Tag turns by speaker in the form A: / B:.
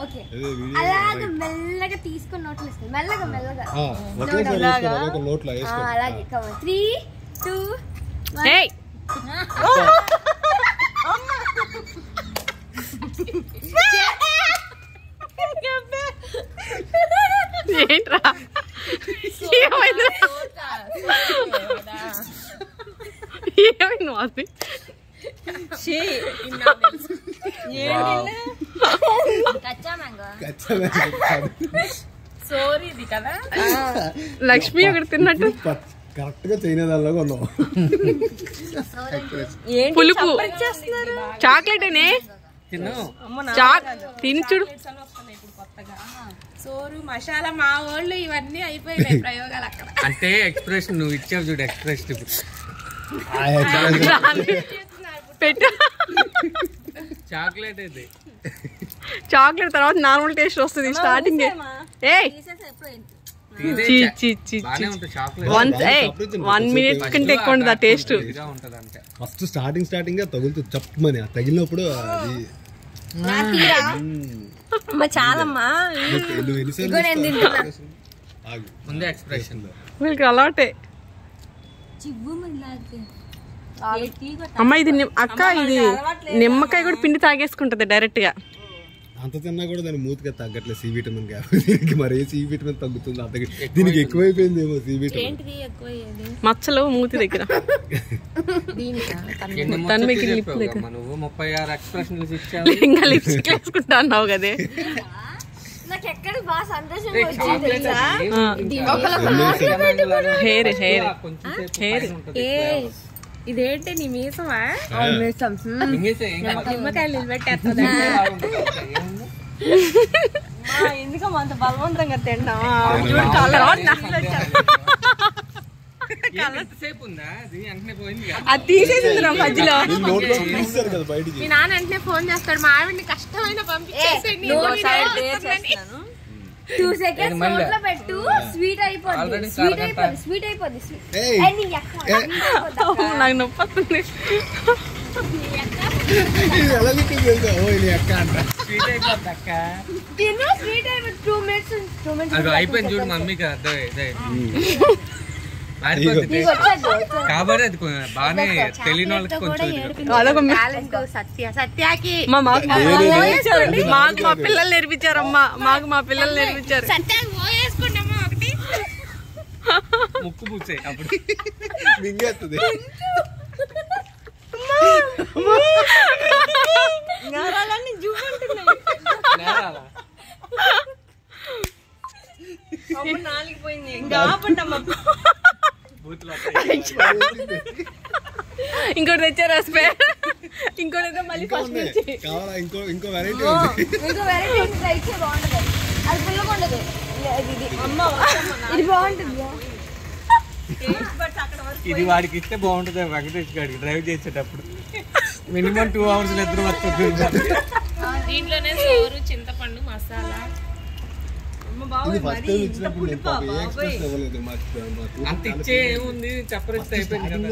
A: Okay అలాగే మెల్లగా తీసుకొని నోట్లో వేసుకో మెల్లగా మెల్లగా అలాగే 3 2 1 ఏయ్
B: ఏంట్రా ఏమైంది అది లక్ష్మి ఒకటి తిన్నట్టు
C: కరెక్ట్ గా చైనా దానిలాగా ఉన్నాం
B: పులుపు చాక్లెట్ అనే తిని చూడు
D: సోరు మసాలా మా వాళ్ళు ఇవన్నీ అయిపోయినాయి ప్రయోగాలు అక్కడ
E: అంటే ఎక్స్ప్రెషన్ నువ్వు ఇచ్చావు చూడు ఎక్స్ప్రెషన్
B: పెట్టు
E: చాక్లెట్ అయితే
B: చాక్లెట్ తర్వాత నార్మల్ టేస్ట్ వస్తుంది స్టార్టింగ్ ఏయ్ 1 minute కంటే ఎక్కువ ఉండదు ఆ టేస్ట్
C: ఫస్ట్ స్టార్టింగ్ గా తగులుతుంది చప్పమని తగిలినప్పుడు అది
A: చాలమ్మా
E: ముందే ఎక్స్ప్రెషన్
B: వీళ్ళకి అలాటే అమ్మ ఇది అక్క ఇది నిమ్మకాయ కూడా పిండి తాగేసుకుంటది డైరెక్ట్ గా
C: అంత తిన్నా కూడా దాని మూతిగా తగ్గట్లేదు సి విటమిన్ దీనికి మరి సి విటమిన్ తగ్గుతుంది అంత దీనికి ఎక్కువైపోయిందేమో సి విటమిన్
B: మచ్చలు మూతి దగ్గర
E: నువ్వు 36 ఎక్స్ప్రెషన్లు ఇచ్చావు
B: ఇంకా లిప్స్టిక్ వేసుకుంటా అన్నావు కదే
A: నాకు ఎక్కడ బాగా సంతోషంగా వచ్చింది
B: హెయిర్ హెయిర్
E: హెయిర్
D: ఇదేంటి నీ మీసమా నిమ్మకాయలు నిలబెట్టేస్తా
B: ఎందుకో అంత బలవంతంగా తింటాం అది తీసేసింది నా మధ్యలో
D: మీ నాన్న వెంటనే ఫోన్ చేస్తాడు మా ఆవిడని కష్టమైన పంపించేసేయండి
A: 2 seconds నోట్లో పెట్టు స్వీట్ అయిపోద్ది స్వీట్ అయిపోద్ది
B: నాకు నొప్పి వస్తుంది
E: అయిపోయింది చూడు మమ్మీకి కాబట్టి అది బాగానే తెలియని వాళ్ళకి కొంచెం
D: సత్యాకి
B: మాకు మా పిల్లలు నేర్పించారమ్మా మాకు మా పిల్లలు నేర్పించారు
D: వేసుకుంటామా ఒకటి
E: ముక్కు పూసే అప్పుడు
C: మింగేస్తుంది
B: ఇంకోటి తెచ్చారా స్పేర్ ఇంకోటి అయితే మళ్ళీ ఫస్ట్ నుంచి
C: కావాలా ఇంకో వెరైటీ
A: ట్రై చేయ బాగుంటది అది పుల్లగా ఉండదు ఇది బాగుంటుంది
E: ఇది వాడికి ఇస్తే బాగుంటుంది వెంకటేష్ గారికి డ్రైవ్ చేసేటప్పుడు మినిమం 2 hours నిద్ర వస్తుంది
D: దీంట్లోనే సోరు చింతపండు మసాలా
E: అంత ఇచ్చే ఏముంది చెప్పరిస్తే అయిపోయింది కదా.